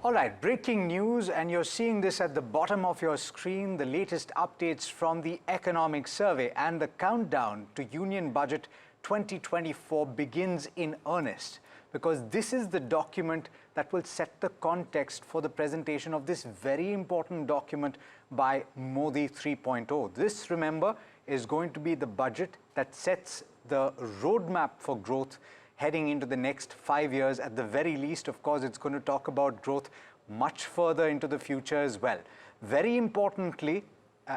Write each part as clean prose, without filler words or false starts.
All right, breaking news, and you're seeing this at the bottom of your screen, the latest updates from the Economic Survey, and the countdown to Union Budget 2024 begins in earnest, because this is the document that will set the context for the presentation of this very important document by Modi 3.0. This, remember, is going to be the budget that sets the roadmap for growth heading into the next 5 years. At the very least, of course, it's going to talk about growth much further into the future as well. Very importantly,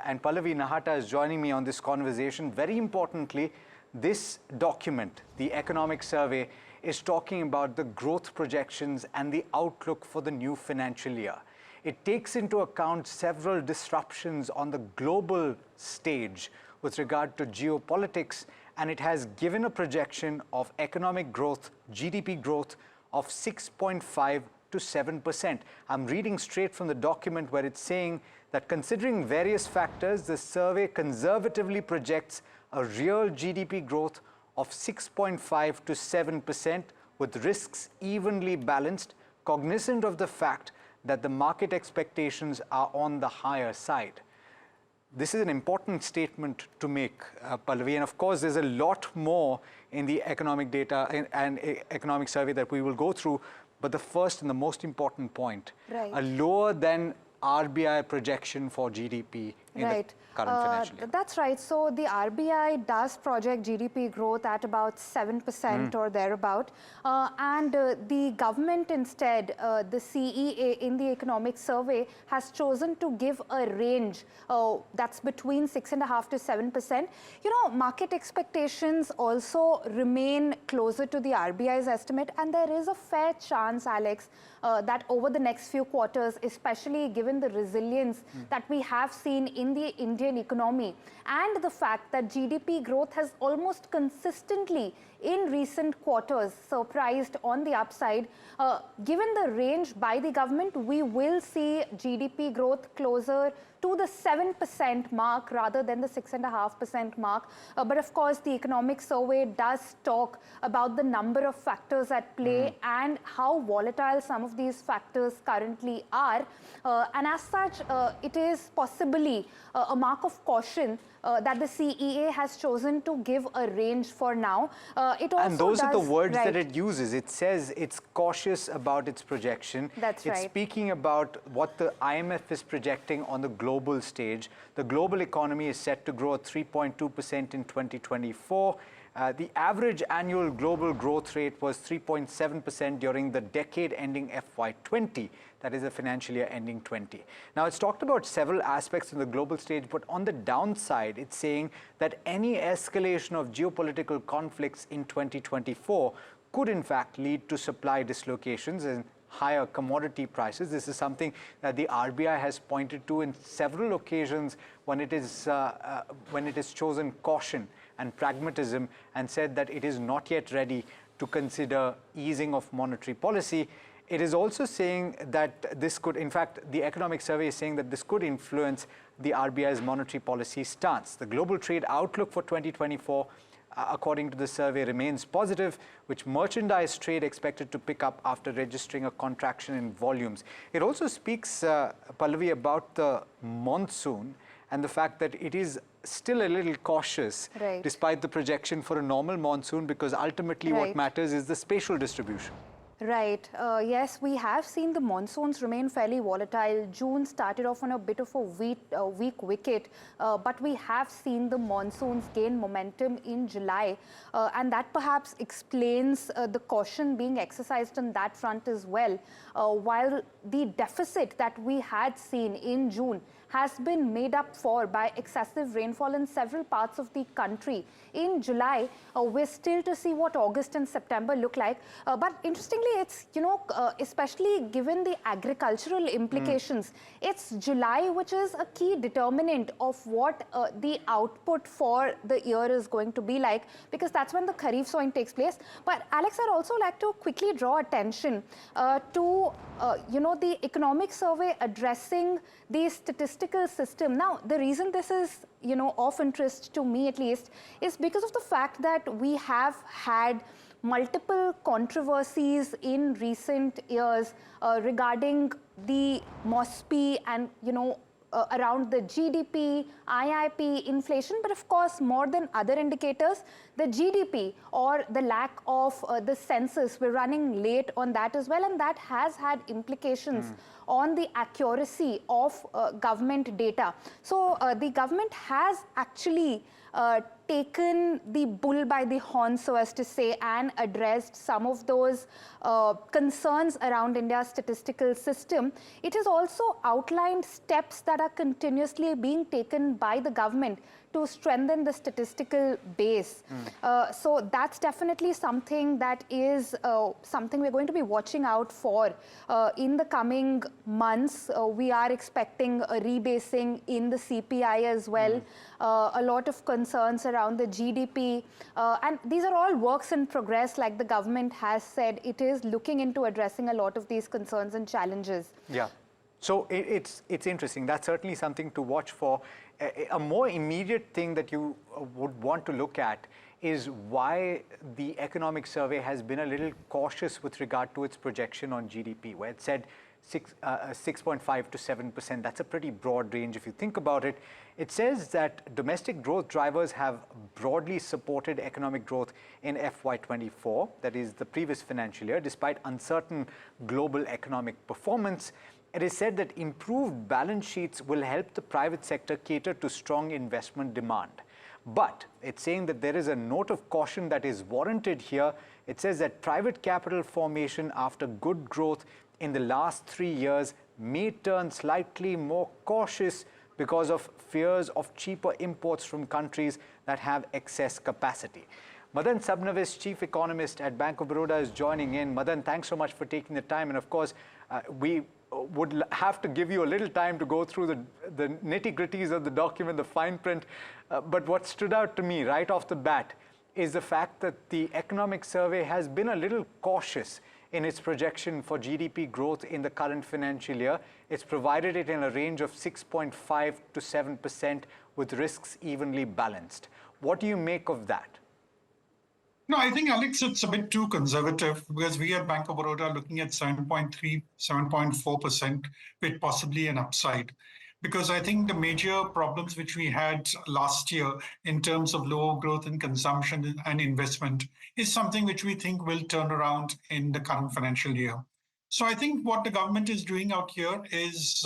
and Pallavi Nahata is joining me on this conversation, very importantly, this document, the Economic Survey, is talking about the growth projections and the outlook for the new financial year. It takes into account several disruptions on the global stage with regard to geopolitics, and it has given a projection of economic growth, GDP growth, of 6.5 to 7%. I'm reading straight from the document where it's saying that considering various factors, the survey conservatively projects a real GDP growth of 6.5 to 7%, with risks evenly balanced, cognizant of the fact that the market expectations are on the higher side. This is an important statement to make, Pallavi, and of course there's a lot more in the economic data and economic survey that we will go through, but the first and the most important point, a lower than RBI projection for GDP in the current financial year. That's right. So the RBI does project GDP growth at about 7% or thereabout. And the government instead, the CEA in the economic survey, has chosen to give a range that's between 6.5 to 7%. You know, market expectations also remain closer to the RBI's estimate. And there is a fair chance, Alex, that over the next few quarters, especially given the resilience that we have seen in the Indian economy and the fact that GDP growth has almost consistently in recent quarters surprised on the upside, given the range by the government, we will see GDP growth closer to the 7% mark rather than the 6.5% mark. But of course, the economic survey does talk about the number of factors at play and how volatile some of these factors currently are. And as such, it is possibly a mark of caution that the CEA has chosen to give a range for now. It also and those are the words that it uses. It says it's cautious about its projection. That's right. It's speaking about what the IMF is projecting on the global stage. The global economy is set to grow at 3.2% in 2024. The average annual global growth rate was 3.7% during the decade ending FY20, that is the financial year ending 20. Now, it's talked about several aspects on the global stage, but on the downside, it's saying that any escalation of geopolitical conflicts in 2024 could in fact lead to supply dislocations and higher commodity prices. This is something that the RBI has pointed to in several occasions when it is chosen caution and pragmatism and said that it is not yet ready to consider easing of monetary policy. It is also saying that this could, in fact, the economic survey is saying that this could influence the RBI's monetary policy stance. The global trade outlook for 2024, according to the survey, remains positive, with merchandise trade expected to pick up after registering a contraction in volumes. It also speaks, Pallavi, about the monsoon and the fact that it is still a little cautious despite the projection for a normal monsoon, because ultimately what matters is the spatial distribution. Right. Yes, we have seen the monsoons remain fairly volatile. June started off on a bit of a weak wicket, but we have seen the monsoons gain momentum in July, and that perhaps explains the caution being exercised on that front as well. While the deficit that we had seen in June has been made up for by excessive rainfall in several parts of the country. In July, we're still to see what August and September look like. But interestingly, it's, you know, especially given the agricultural implications, it's July which is a key determinant of what the output for the year is going to be like, because that's when the Kharif sowing takes place. But Alex, I'd also like to quickly draw attention to, you know, the economic survey addressing the statistical system. Now, the reason this is, you know, of interest to me at least, is because of the fact that we have had multiple controversies in recent years regarding the MOSPI and, around the GDP, IIP, inflation, but of course, more than other indicators, the GDP or the lack of the census, we're running late on that as well, and that has had implications on the accuracy of government data. So the government has actually taken the bull by the horn, so as to say, and addressed some of those concerns around India's statistical system. It has also outlined steps that are continuously being taken by the government to strengthen the statistical base. So that's definitely something that is something we're going to be watching out for in the coming months. We are expecting a rebasing in the CPI as well. A lot of concerns around the GDP. And these are all works in progress. Like the government has said, it is looking into addressing a lot of these concerns and challenges. Yeah. So it's interesting. That's certainly something to watch for. A more immediate thing that you would want to look at is why the economic survey has been a little cautious with regard to its projection on GDP, where it said 6.5 to 7%. That's a pretty broad range if you think about it. It says that domestic growth drivers have broadly supported economic growth in FY24, that is the previous financial year, despite uncertain global economic performance. It is said that improved balance sheets will help the private sector cater to strong investment demand. But it's saying that there is a note of caution that is warranted here. It says that private capital formation after good growth in the last 3 years may turn slightly more cautious because of fears of cheaper imports from countries that have excess capacity. Madan Sabnavis, Chief Economist at Bank of Baroda, is joining in. Madan, thanks so much for taking the time. And of course, we would have to give you a little time to go through the nitty-gritties of the document, the fine print. But what stood out to me right off the bat is the fact that the economic survey has been a little cautious in its projection for GDP growth in the current financial year. It's provided it in a range of 6.5 to 7% with risks evenly balanced. What do you make of that? No, I think, Alex, it's a bit too conservative because we at Bank of Baroda are looking at 7.3, 7.4% with possibly an upside. Because I think the major problems which we had last year in terms of lower growth in consumption and investment is something which we think will turn around in the current financial year. So I think what the government is doing out here is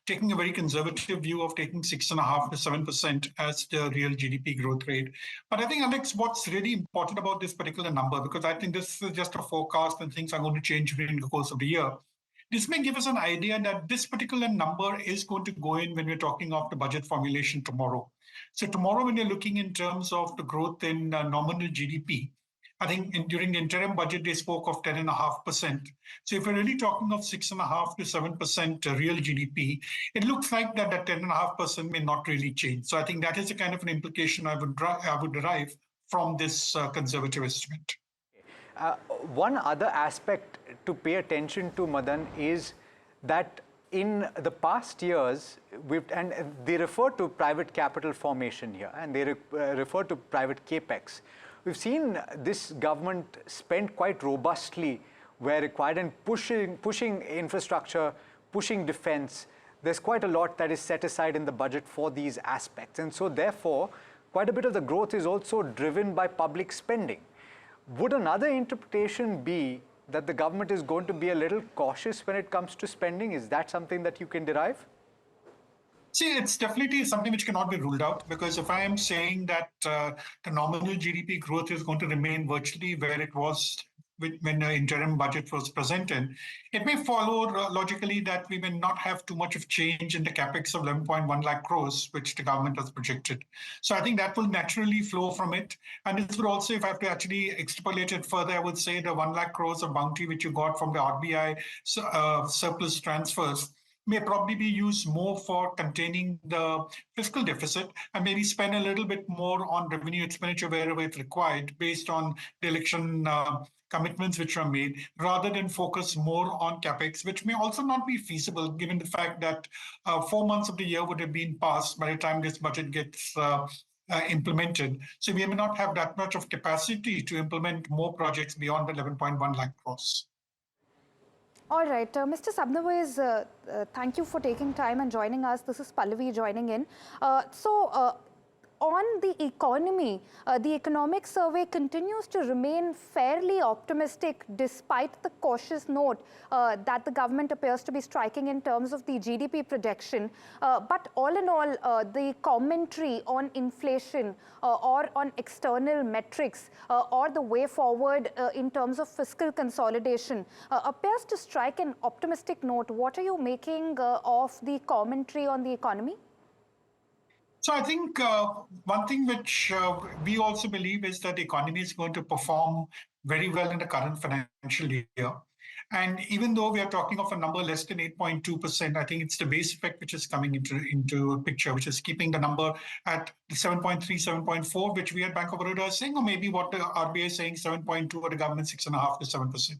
taking a very conservative view of taking 6.5 to 7% as the real GDP growth rate. But I think, Alex, what's really important about this particular number, because I think this is just a forecast and things are going to change during the course of the year. This may give us an idea that this particular number is going to go in when we're talking of the budget formulation tomorrow. So tomorrow, when you're looking in terms of the growth in nominal GDP, I think during the interim budget, they spoke of 10.5%. So if we're really talking of 6.5 to 7% real GDP, it looks like that 10.5% may not really change. So I think that is a kind of an implication I would derive from this conservative estimate. One other aspect to pay attention to, Madan, is that in the past years, and they refer to private capital formation here, and they refer to private capex. We've seen this government spend quite robustly where required and pushing infrastructure, pushing defense. There's quite a lot that is set aside in the budget for these aspects. And so therefore, quite a bit of the growth is also driven by public spending. Would another interpretation be that the government is going to be a little cautious when it comes to spending? Is that something that you can derive? See, it's definitely something which cannot be ruled out, because if I am saying that the nominal GDP growth is going to remain virtually where it was when the interim budget was presented, it may follow logically that we may not have too much of change in the capex of 11.1 lakh crores, which the government has projected. So I think that will naturally flow from it. And this would also, if I have to actually extrapolate it further, I would say the 1 lakh crores of bounty which you got from the RBI surplus transfers may probably be used more for containing the fiscal deficit and maybe spend a little bit more on revenue expenditure wherever it's required based on the election commitments which are made, rather than focus more on capex, which may also not be feasible given the fact that 4 months of the year would have been passed by the time this budget gets implemented. So we may not have that much of capacity to implement more projects beyond the 11.1 lakh crores. All right, Mr. Sabnawaz, thank you for taking time and joining us. This is Pallavi joining in. On the economy, the economic survey continues to remain fairly optimistic despite the cautious note that the government appears to be striking in terms of the GDP projection. But all in all, the commentary on inflation or on external metrics or the way forward in terms of fiscal consolidation appears to strike an optimistic note. What are you making of the commentary on the economy? So I think one thing which we also believe is that the economy is going to perform very well in the current financial year. And even though we are talking of a number less than 8.2%, I think it's the base effect which is coming into a picture, which is keeping the number at 7.3, 7.4, which we at Bank of Baroda are saying, or maybe what the RBI is saying, 7.2, or the government 6.5 to 7%.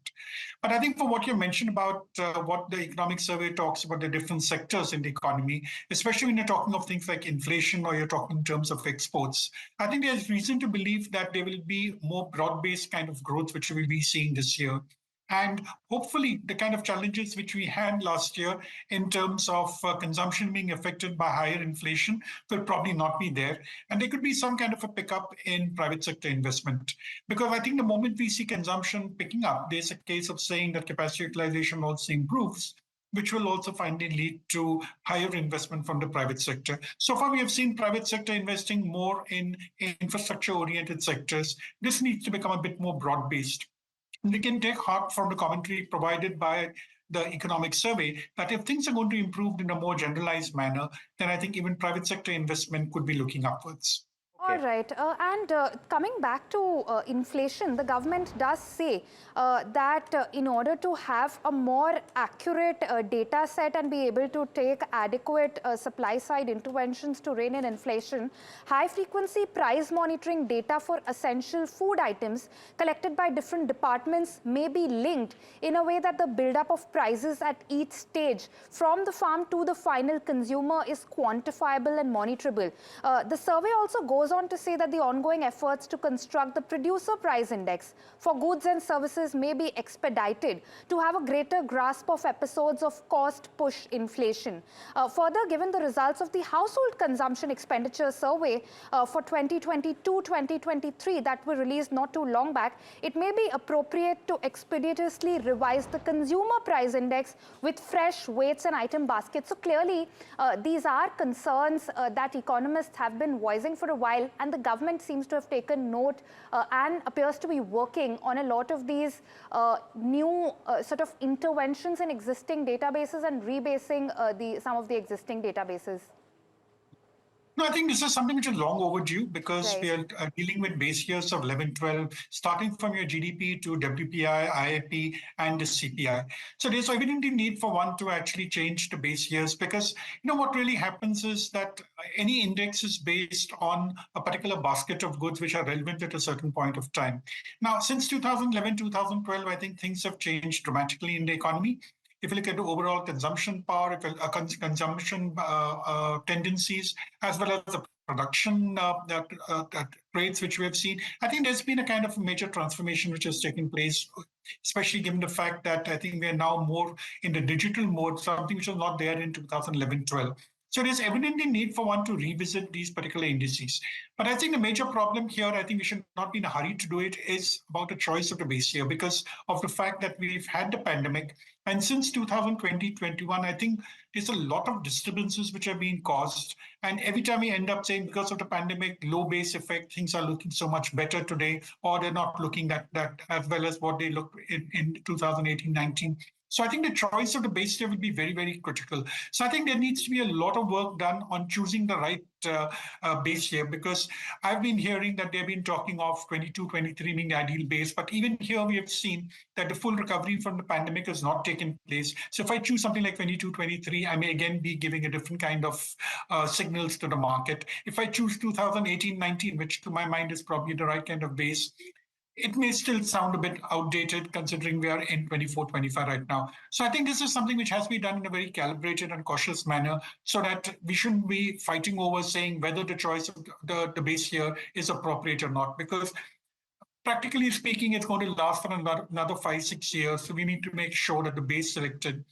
But I think for what you mentioned about what the economic survey talks about the different sectors in the economy, especially when you're talking of things like inflation or you're talking in terms of exports, I think there's reason to believe that there will be more broad-based kind of growth which we will be seeing this year. And hopefully the kind of challenges which we had last year in terms of consumption being affected by higher inflation will probably not be there. And there could be some kind of a pickup in private sector investment. Because I think the moment we see consumption picking up, there's a case of saying that capacity utilization also improves, which will also finally lead to higher investment from the private sector. So far, we have seen private sector investing more in infrastructure-oriented sectors. This needs to become a bit more broad-based. We can take heart from the commentary provided by the economic survey that if things are going to improve in a more generalized manner, then I think even private sector investment could be looking upwards. All right. Coming back to inflation, the government does say that in order to have a more accurate data set and be able to take adequate supply-side interventions to rein in inflation, high-frequency price monitoring data for essential food items collected by different departments may be linked in a way that the build-up of prices at each stage from the farm to the final consumer is quantifiable and monitorable. The survey also goes on to say that the ongoing efforts to construct the producer price index for goods and services may be expedited to have a greater grasp of episodes of cost push inflation. Further, given the results of the household consumption expenditure survey for 2022-2023 that were released not too long back, it may be appropriate to expeditiously revise the consumer price index with fresh weights and item baskets. So clearly, these are concerns that economists have been voicing for a while, and the government seems to have taken note and appears to be working on a lot of these new sort of interventions in existing databases and rebasing some of the existing databases. No, I think this is something which is long overdue because we are dealing with base years of 11, 12, starting from your GDP to WPI, IIP, and the CPI. So there's evidently need for one to actually change the base years because, what really happens is that any index is based on a particular basket of goods which are relevant at a certain point of time. Now, since 2011, 2012, I think things have changed dramatically in the economy. If you look at the overall consumption power, consumption tendencies, as well as the production rates which we have seen, I think there's been a kind of major transformation which has taken place, especially given the fact that I think we are now more in the digital mode, something which was not there in 2011-12. So there's evidently need for one to revisit these particular indices. But I think the major problem here, I think we should not be in a hurry to do it, is about the choice of the base year because of the fact that we've had the pandemic. And since 2020-21, I think there's a lot of disturbances which are being caused. And every time we end up saying because of the pandemic, low base effect, things are looking so much better today, or they're not looking that as well as what they looked in 2018-19. So I think the choice of the base year will be very, very critical. So I think there needs to be a lot of work done on choosing the right base year because I've been hearing that they've been talking of 22-23 being the ideal base. But even here we have seen that the full recovery from the pandemic has not taken place. So if I choose something like 22-23, I may again be giving a different kind of signals to the market. If I choose 2018-19, which to my mind is probably the right kind of base, it may still sound a bit outdated considering we are in 24-25 right now. So I think this is something which has to be done in a very calibrated and cautious manner so that we shouldn't be fighting over saying whether the choice of the base year is appropriate or not, because practically speaking, it's going to last for another 5-6 years. So we need to make sure that the base selected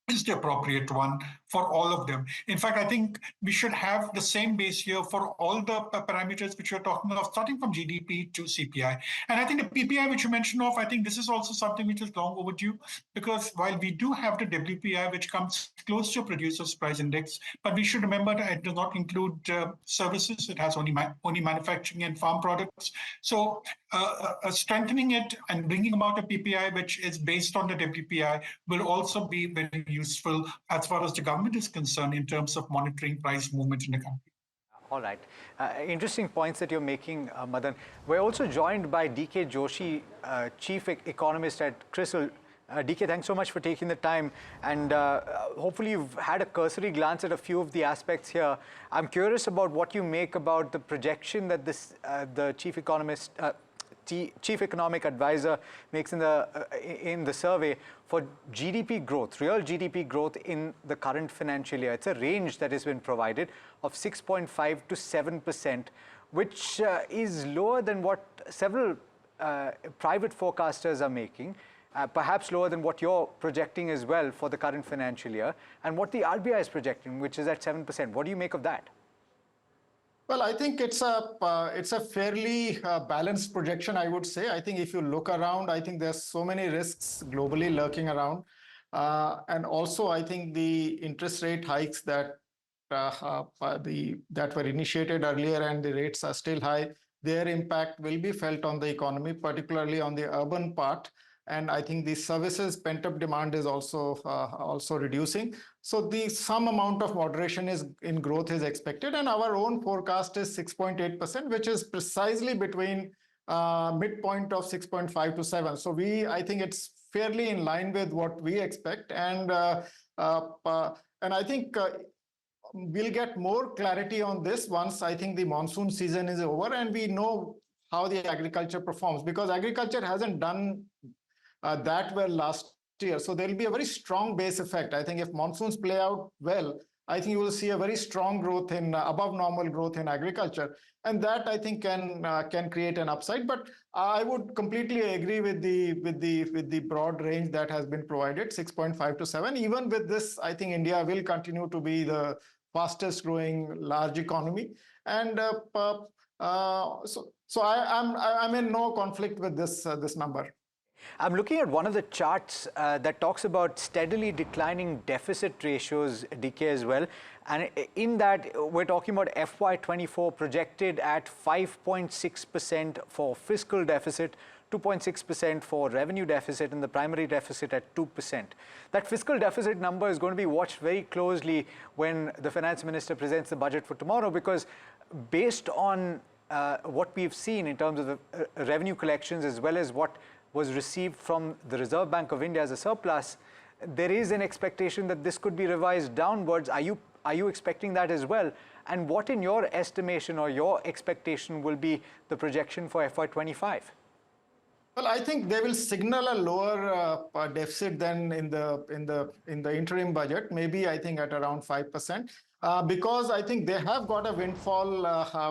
is the appropriate one for all of them. In fact, I think we should have the same base here for all the parameters which we're talking of, starting from GDP to CPI. And I think the PPI, which you mentioned of, I think this is also something which is long overdue, because while we do have the WPI, which comes close to producer's price index, but we should remember that it does not include services. It has only manufacturing and farm products. So strengthening it and bringing about a PPI which is based on the WPI will also be very useful as far as the government is concerned in terms of monitoring price movement in the country. All right. Interesting points that you're making, Madan. We're also joined by DK Joshi, Chief Economist at CRISIL. DK, thanks so much for taking the time. And hopefully you've had a cursory glance at a few of the aspects here. I'm curious about what you make about the projection that the Chief Economic Advisor makes in the survey for GDP growth, real GDP growth in the current financial year. It's a range that has been provided of 6.5 to 7%, which is lower than what several private forecasters are making, perhaps lower than what you're projecting as well for the current financial year, and what the RBI is projecting, which is at 7%. What do you make of that? Well, I think it's a fairly balanced projection, I would say. I think if you look around, I think there's so many risks globally lurking around. And also, I think the interest rate hikes that were initiated earlier and the rates are still high, their impact will be felt on the economy, particularly on the urban part. And I think the services pent-up demand is also reducing. So some amount of moderation in growth is expected, and our own forecast is 6.8%, which is precisely between midpoint of 6.5 to 7. So I think it's fairly in line with what we expect, and I think we'll get more clarity on this once I think the monsoon season is over and we know how the agriculture performs, because agriculture hasn't done that well last year. So there'll be a very strong base effect. I think if monsoons play out well, I think you will see a very strong growth in above normal growth in agriculture, and that I think can create an upside. But I would completely agree with the broad range that has been provided, 6.5 to 7. Even with this, I think India will continue to be the fastest growing large economy, and so I'm in no conflict with this number. I'm looking at one of the charts that talks about steadily declining deficit ratios, DK, as well. And in that, we're talking about FY24 projected at 5.6% for fiscal deficit, 2.6% for revenue deficit, and the primary deficit at 2%. That fiscal deficit number is going to be watched very closely when the finance minister presents the budget for tomorrow, because based on what we've seen in terms of the revenue collections as well as what was received from the Reserve Bank of India as a surplus, there is an expectation that this could be revised downwards. Are you expecting that as well? And what, in your estimation or your expectation, will be the projection for FY25? Well, I think they will signal a lower deficit than in the interim budget. Maybe I think at around 5%. Because I think they have got a windfall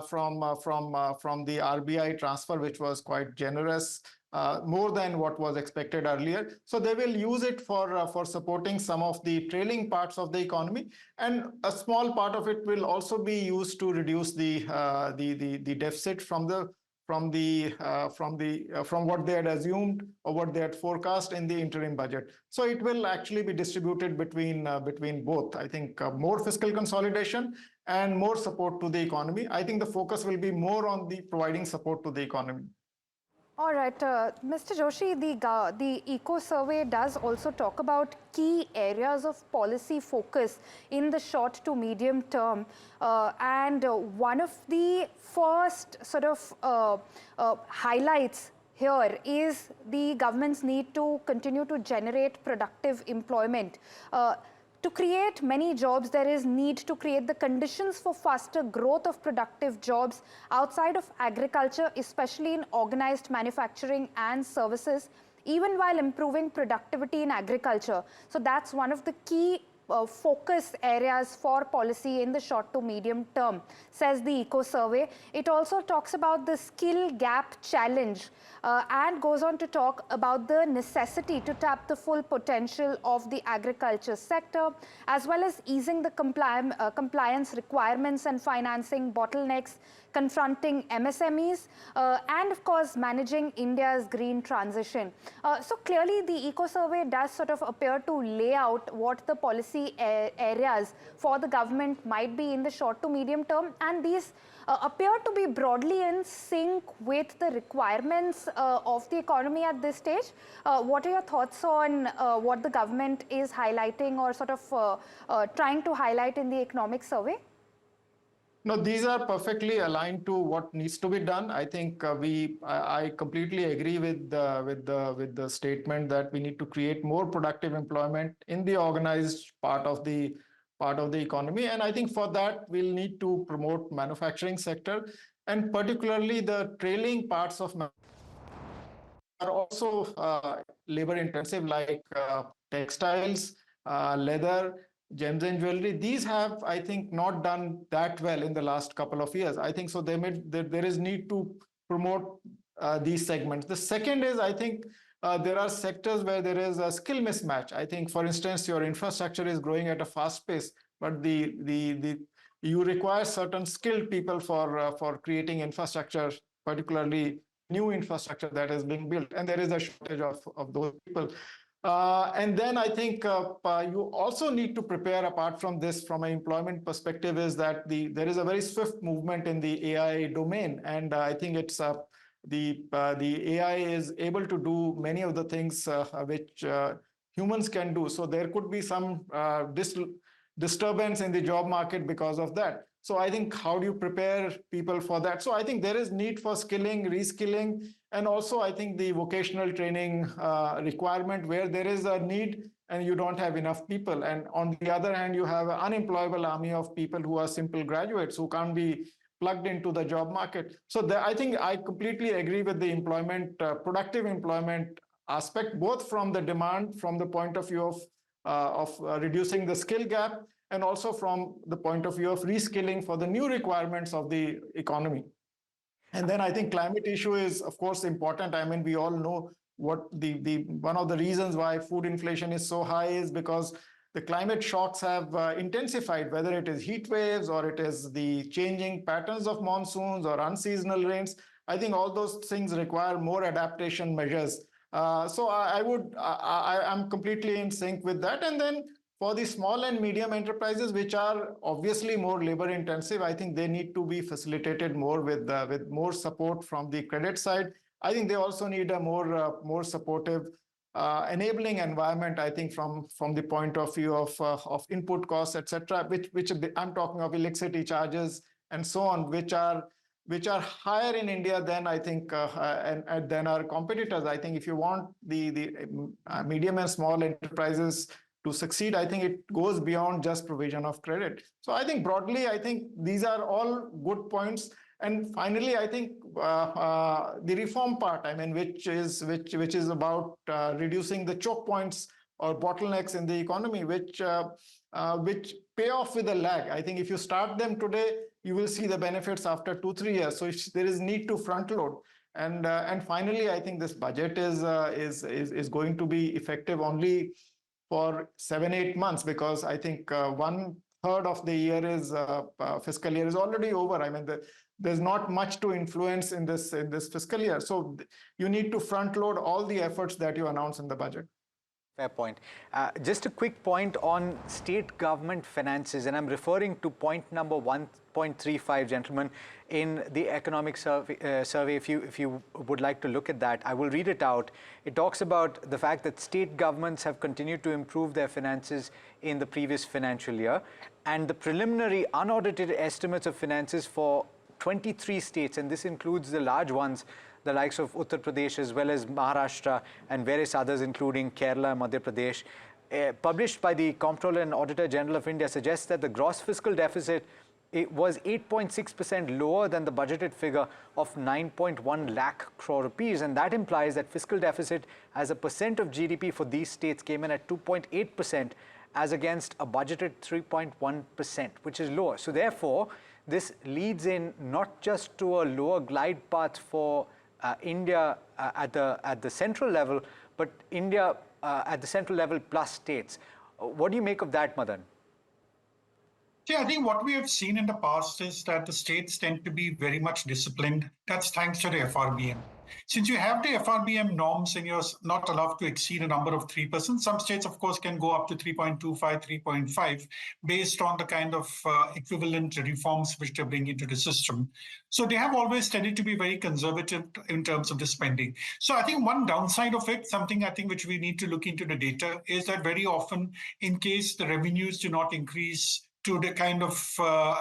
from the RBI transfer, which was quite generous, more than what was expected earlier. So they will use it for supporting some of the trailing parts of the economy, and a small part of it will also be used to reduce the deficit from what they had assumed or what they had forecast in the interim budget. So it will actually be distributed between both. I think more fiscal consolidation and more support to the economy. I think the focus will be more on the providing support to the economy. All right, Mr. Joshi, the ECO survey does also talk about key areas of policy focus in the short to medium term. And one of the first sort of highlights here is the government's need to continue to generate productive employment. To create many jobs, there is need to create the conditions for faster growth of productive jobs outside of agriculture, especially in organized manufacturing and services, even while improving productivity in agriculture. So that's one of the key focus areas for policy in the short to medium term, says the Eco Survey. It also talks about the skill gap challenge and goes on to talk about the necessity to tap the full potential of the agriculture sector, as well as easing the compliance requirements and financing bottlenecks confronting MSMEs, and of course managing India's green transition. So clearly the Eco Survey does sort of appear to lay out what the policy areas for the government might be in the short to medium term, and these appear to be broadly in sync with the requirements of the economy at this stage. What are your thoughts on what the government is highlighting or sort of trying to highlight in the economic survey? No, these are perfectly aligned to what needs to be done. I think I completely agree with the statement that we need to create more productive employment in the organized part of the economy, and I think for that we'll need to promote manufacturing sector, and particularly the trailing parts of are also labor intensive, like textiles, leather, gems and jewelry. These have, I think, not done that well in the last couple of years. I think so there is need to promote these segments. The second is, I think, there are sectors where there is a skill mismatch. I think, for instance, your infrastructure is growing at a fast pace, but you require certain skilled people for creating infrastructure, particularly new infrastructure that is being built, and there is a shortage of those people. And then I think you also need to prepare, apart from this, from an employment perspective, is that there is a very swift movement in the AI domain, and I think it's the AI is able to do many of the things which humans can do. So there could be some disturbance in the job market because of that. So I think, how do you prepare people for that? So I think there is need for skilling, reskilling, and also I think the vocational training requirement where there is a need and you don't have enough people. And on the other hand, you have an unemployable army of people who are simple graduates who can't be plugged into the job market. So I think I completely agree with the employment, productive employment aspect, both from the demand, from the point of view of reducing the skill gap, and also from the point of view of reskilling for the new requirements of the economy. And then I think climate issue is, of course, important. I mean, we all know what one of the reasons why food inflation is so high is because the climate shocks have intensified, whether it is heat waves or it is the changing patterns of monsoons or unseasonal rains. I think all those things require more adaptation measures. So I'm completely in sync with that. And then for the small and medium enterprises, which are obviously more labor intensive, I think they need to be facilitated more with more support from the credit side. I think they also need a more supportive enabling environment, I think, from the point of view of input costs, etc., which I'm talking of electricity charges and so on, which are higher in India than, I think, and than our competitors. I think if you want the medium and small enterprises to succeed, I think it goes beyond just provision of credit. So I think broadly, I think these are all good points. And finally, I think the reform part, I mean, which is about reducing the choke points or bottlenecks in the economy, which pay off with a lag. I think if you start them today, you will see the benefits after 2-3 years. So there is need to front load. And finally, I think this budget is going to be effective only for 7-8 months, because I think 1/3 of the year is fiscal year is already over. I mean, there's not much to influence in this fiscal year. So you need to front load all the efforts that you announce in the budget. Fair point. Just a quick point on state government finances, and I'm referring to point number 1.35, gentlemen, in the economic survey. If you would like to look at that, I will read it out. It talks about the fact that state governments have continued to improve their finances in the previous financial year, and the preliminary unaudited estimates of finances for 23 states, and this includes the large ones, the likes of Uttar Pradesh as well as Maharashtra and various others, including Kerala, Madhya Pradesh, published by the Comptroller and Auditor General of India suggests that the gross fiscal deficit was 8.6% lower than the budgeted figure of 9.1 lakh crore rupees, and that implies that fiscal deficit as a percent of GDP for these states came in at 2.8% as against a budgeted 3.1%, which is lower. So therefore, this leads in not just to a lower glide path for India at the central level, but India at the central level plus states. What do you make of that, Madan? Yeah, I think what we have seen in the past is that the states tend to be very much disciplined. That's thanks to the FRBM. Since you have the FRBM norms and you're not allowed to exceed a number of 3%, some states, of course, can go up to 3.25, 3.5, based on the kind of equivalent reforms which they bring into the system. So they have always tended to be very conservative in terms of the spending. So I think one downside of it, something I think which we need to look into the data, is that very often, in case the revenues do not increase to the kind of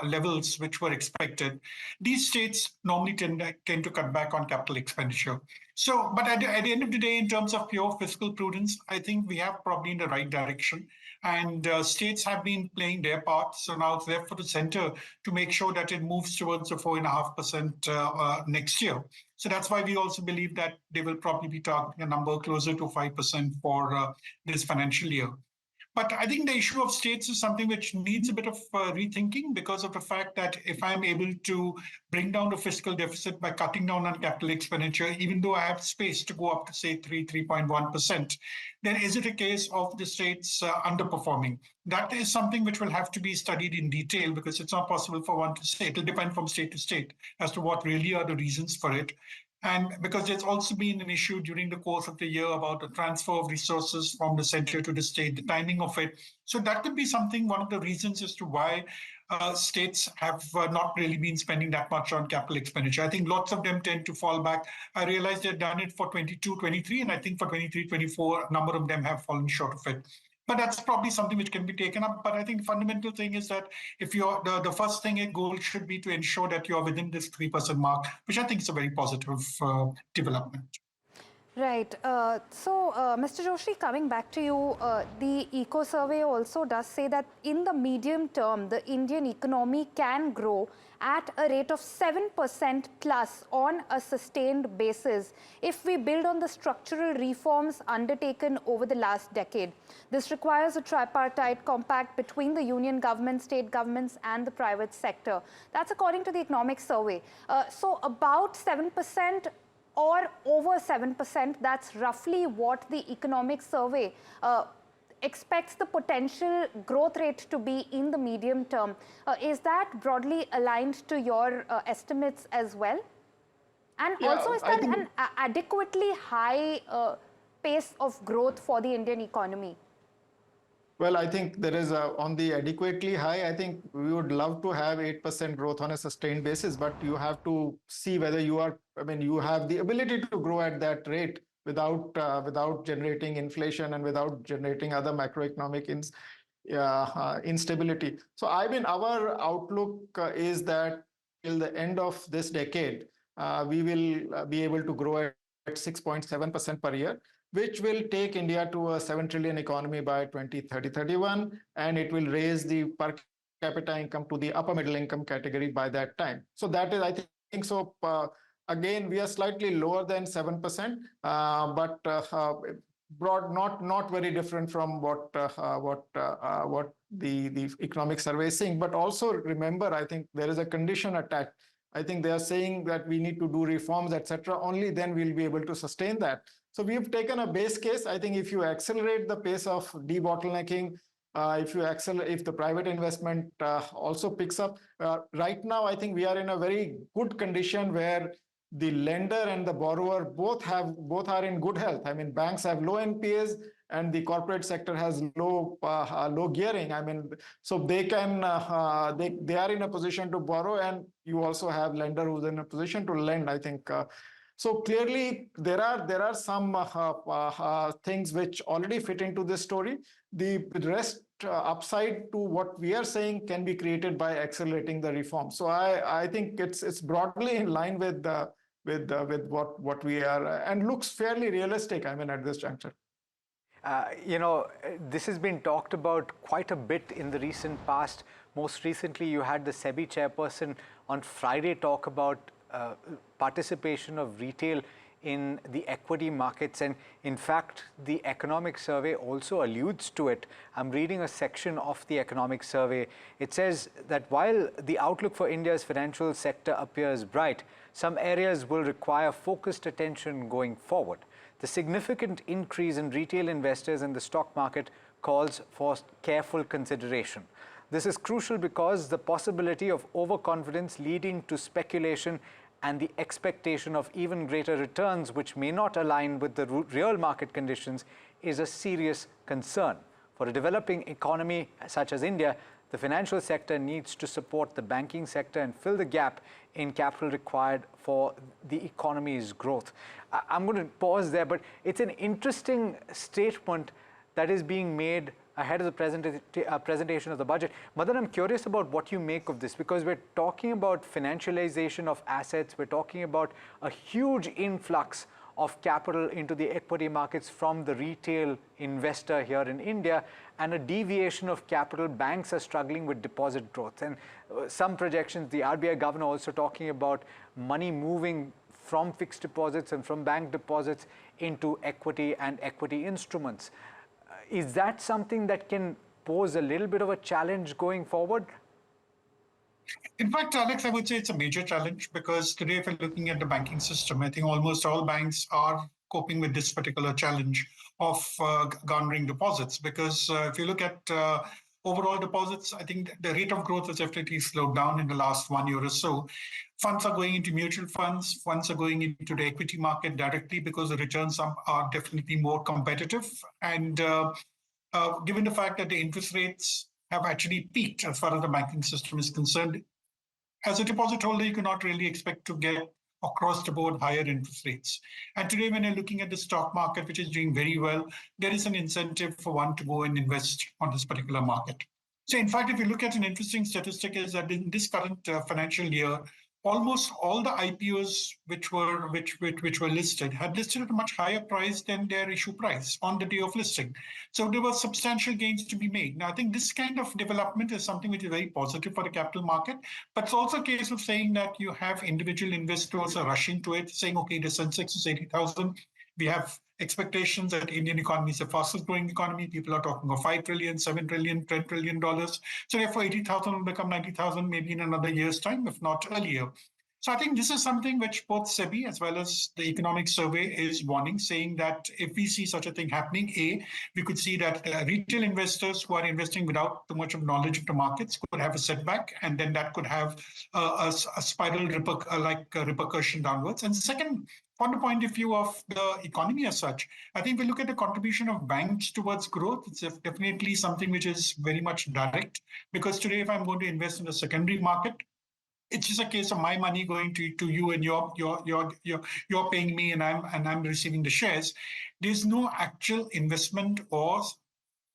levels which were expected, these states normally tend to cut back on capital expenditure. So, but at the end of the day, in terms of pure fiscal prudence, I think we have probably in the right direction. And states have been playing their part. So now it's left for the center to make sure that it moves towards the 4.5% next year. So that's why we also believe that they will probably be targeting a number closer to 5% for this financial year. But I think the issue of states is something which needs a bit of rethinking, because of the fact that if I'm able to bring down the fiscal deficit by cutting down on capital expenditure, even though I have space to go up to, say, 3.1%, then is it a case of the states underperforming? That is something which will have to be studied in detail, because it's not possible for one to say. It will depend from state to state as to what really are the reasons for it. And because there's also been an issue during the course of the year about the transfer of resources from the center to the state, the timing of it. So that could be something, one of the reasons as to why states have not really been spending that much on capital expenditure. I think lots of them tend to fall back. I realize they've done it for 22, 23, and I think for 23, 24, a number of them have fallen short of it. But that's probably something which can be taken up. But I think the fundamental thing is that if you're the first thing, a goal should be to ensure that you're within this 3% mark, which I think is a very positive development. Right. Mr. Joshi, coming back to you, the Eco Survey also does say that in the medium term, the Indian economy can grow at a rate of 7% plus on a sustained basis if we build on the structural reforms undertaken over the last decade. This requires a tripartite compact between the union government, state governments, and the private sector. That's according to the Economic Survey. So about 7% or over 7%, that's roughly what the Economic Survey expects the potential growth rate to be in the medium term. Is that broadly aligned to your estimates as well? And also, is that an adequately high pace of growth for the Indian economy? Well, I think there is on the adequately high, I think we would love to have 8% growth on a sustained basis, but you have to see whether you are, you have the ability to grow at that rate without generating inflation and without generating other macroeconomic instability. So our outlook is that till the end of this decade, we will be able to grow at 6.7% per year, which will take India to a 7 trillion economy by 2030-31, and it will raise the per capita income to the upper middle income category by that time. So that is, I think so. Again, we are slightly lower than 7%, but not very different from what the economic survey is saying. But also remember, I think there is a condition attached. I think they are saying that we need to do reforms, etc. Only then we'll be able to sustain that. So we've taken a base case. I think if you accelerate the pace of debottlenecking, if the private investment also picks up, right now I think we are in a very good condition where the lender and the borrower both are in good health. Banks have low NPAs and the corporate sector has low gearing. So they can they are in a position to borrow, and you also have lender who's in a position to lend. I think so. Clearly, there are some things which already fit into this story. The rest upside to what we are saying can be created by accelerating the reform. So I think it's broadly in line with what we are, and looks fairly realistic. At this juncture. This has been talked about quite a bit in the recent past. Most recently, you had the SEBI chairperson on Friday talk about participation of retail in the equity markets. And in fact, the economic survey also alludes to it. I'm reading a section of the economic survey. It says that while the outlook for India's financial sector appears bright, some areas will require focused attention going forward. The significant increase in retail investors in the stock market calls for careful consideration. This is crucial because the possibility of overconfidence leading to speculation and the expectation of even greater returns, which may not align with the real market conditions, is a serious concern. For a developing economy such as India, the financial sector needs to support the banking sector and fill the gap in capital required for the economy's growth. I'm going to pause there, but it's an interesting statement that is being made ahead of the presentation of the budget. Madan, I'm curious about what you make of this, because we're talking about financialization of assets, we're talking about a huge influx of capital into the equity markets from the retail investor here in India, and a deviation of capital. Banks are struggling with deposit growth, and some projections, the RBI governor also talking about money moving from fixed deposits and from bank deposits into equity and equity instruments. Is that something that can pose a little bit of a challenge going forward? In fact, Alex, I would say it's a major challenge, because today, if you're looking at the banking system, I think almost all banks are coping with this particular challenge of garnering deposits. Because if you look at overall deposits, I think the rate of growth has definitely slowed down in the last 1 year or so. Funds are going into mutual funds, funds are going into the equity market directly because the returns are definitely more competitive. And given the fact that the interest rates have actually peaked as far as the banking system is concerned, as a deposit holder, you cannot really expect to get across the board higher interest rates. And today, when you're looking at the stock market, which is doing very well, there is an incentive for one to go and invest on this particular market. So in fact, if you look at an interesting statistic, is that in this current financial year, almost all the IPOs which were listed had listed at a much higher price than their issue price on the day of listing. So there were substantial gains to be made. Now, I think this kind of development is something which is very positive for the capital market, but it's also a case of saying that you have individual investors are rushing to it, saying, okay, the Sensex is 80,000. We have expectations that Indian economy is the fastest growing economy. People are talking of 5 trillion, 7 trillion, $10 trillion. So therefore 80,000 will become 90,000 maybe in another year's time, if not earlier. So I think this is something which both SEBI as well as the economic survey is warning, saying that if we see such a thing happening, we could see that retail investors who are investing without too much of knowledge of the markets could have a setback, and then that could have a spiral repercussion downwards. And second, from the point of view of the economy as such, I think if we look at the contribution of banks towards growth, it's definitely something which is very much direct. Because today, if I'm going to invest in the secondary market, it's just a case of my money going to you, and you're paying me, and I'm receiving the shares. There's no actual investment or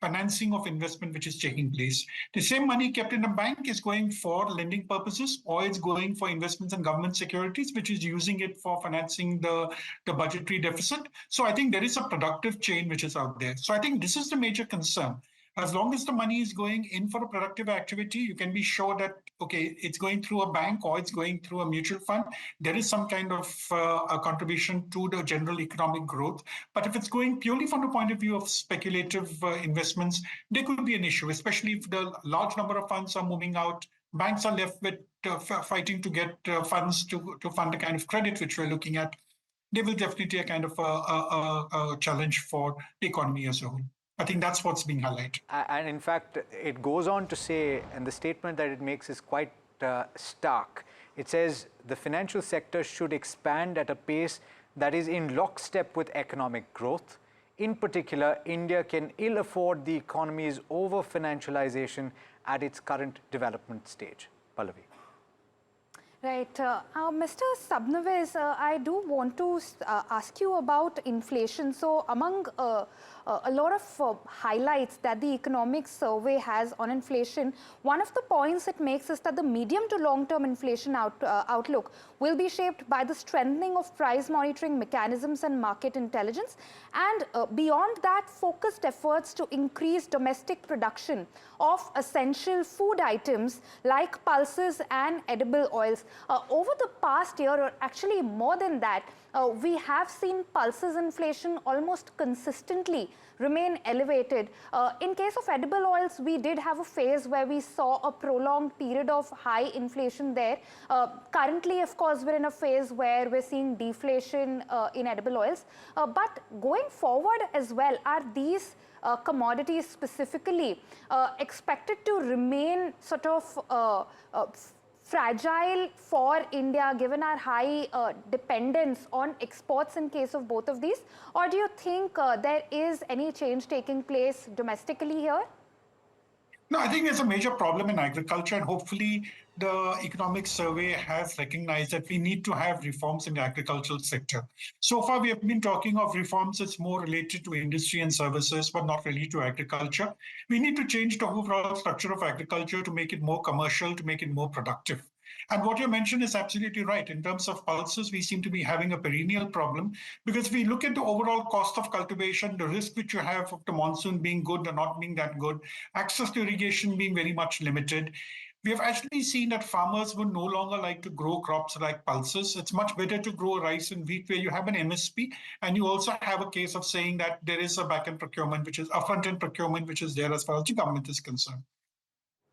financing of investment which is taking place. The same money kept in a bank is going for lending purposes, or it's going for investments in government securities, which is using it for financing the budgetary deficit. So I think there is a productive chain which is out there. So I think this is the major concern. As long as the money is going in for a productive activity, you can be sure that, okay, it's going through a bank or it's going through a mutual fund. There is some kind of a contribution to the general economic growth. But if it's going purely from the point of view of speculative investments, there could be an issue, especially if the large number of funds are moving out. Banks are left with fighting to get funds to fund the kind of credit which we're looking at. There will definitely a kind of a challenge for the economy as a whole. I think that's what's being highlighted. And in fact, it goes on to say, and the statement that it makes is quite stark. It says the financial sector should expand at a pace that is in lockstep with economic growth. In particular, India can ill afford the economy's over-financialization at its current development stage. Pallavi. Right. Mr. Sabnavis, I do want to ask you about inflation. So among a lot of highlights that the economic survey has on inflation. One of the points it makes is that the medium to long-term inflation outlook will be shaped by the strengthening of price monitoring mechanisms and market intelligence, and beyond that, focused efforts to increase domestic production of essential food items like pulses and edible oils. Over the past year, or actually more than that, we have seen pulses inflation almost consistently remain elevated. In case of edible oils, we did have a phase where we saw a prolonged period of high inflation there. Currently, of course, we're in a phase where we're seeing deflation in edible oils. But going forward as well, are these commodities specifically expected to remain sort of fragile for India, given our high dependence on exports in case of both of these? Or do you think there is any change taking place domestically here? No, I think there's a major problem in agriculture, and hopefully the economic survey has recognized that we need to have reforms in the agricultural sector. So far, we have been talking of reforms that's more related to industry and services, but not really to agriculture. We need to change the overall structure of agriculture to make it more commercial, to make it more productive. And what you mentioned is absolutely right. In terms of pulses, we seem to be having a perennial problem, because if we look at the overall cost of cultivation, the risk which you have of the monsoon being good or not being that good, access to irrigation being very much limited, we have actually seen that farmers would no longer like to grow crops like pulses. It's much better to grow rice and wheat where you have an MSP, and you also have a case of saying that there is a back-end procurement, which is a front-end procurement, which is there as far as the government is concerned.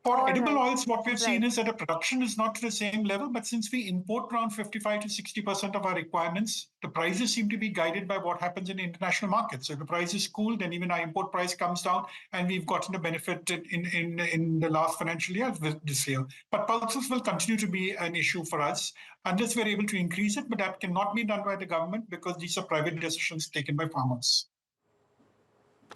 For edible oils, what we've seen is that the production is not to the same level, but since we import around 55 to 60% of our requirements, the prices seem to be guided by what happens in international markets. So if the price is cool, then even our import price comes down, and we've gotten a benefit in the last financial year, this year. But pulses will continue to be an issue for us unless we're able to increase it, but that cannot be done by the government because these are private decisions taken by farmers.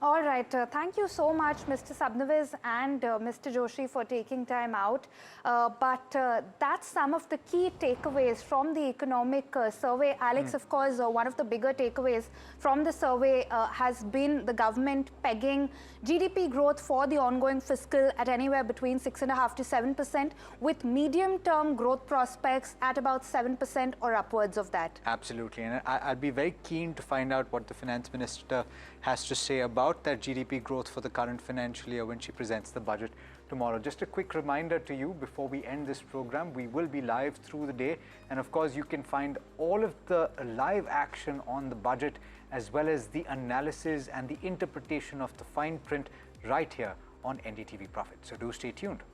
All right. Thank you so much, Mr. Sabnaviz and Mr. Joshi, for taking time out. But that's some of the key takeaways from the economic survey. Alex, of course, one of the bigger takeaways from the survey has been the government pegging GDP growth for the ongoing fiscal at anywhere between 6.5% to 7%, with medium-term growth prospects at about 7% or upwards of that. Absolutely. And I'd be very keen to find out what the finance minister has to say about that GDP growth for the current financial year when she presents the budget tomorrow. Just a quick reminder to you before we end this program, we will be live through the day, and of course you can find all of the live action on the budget as well as the analysis and the interpretation of the fine print right here on NDTV Profit. So do stay tuned.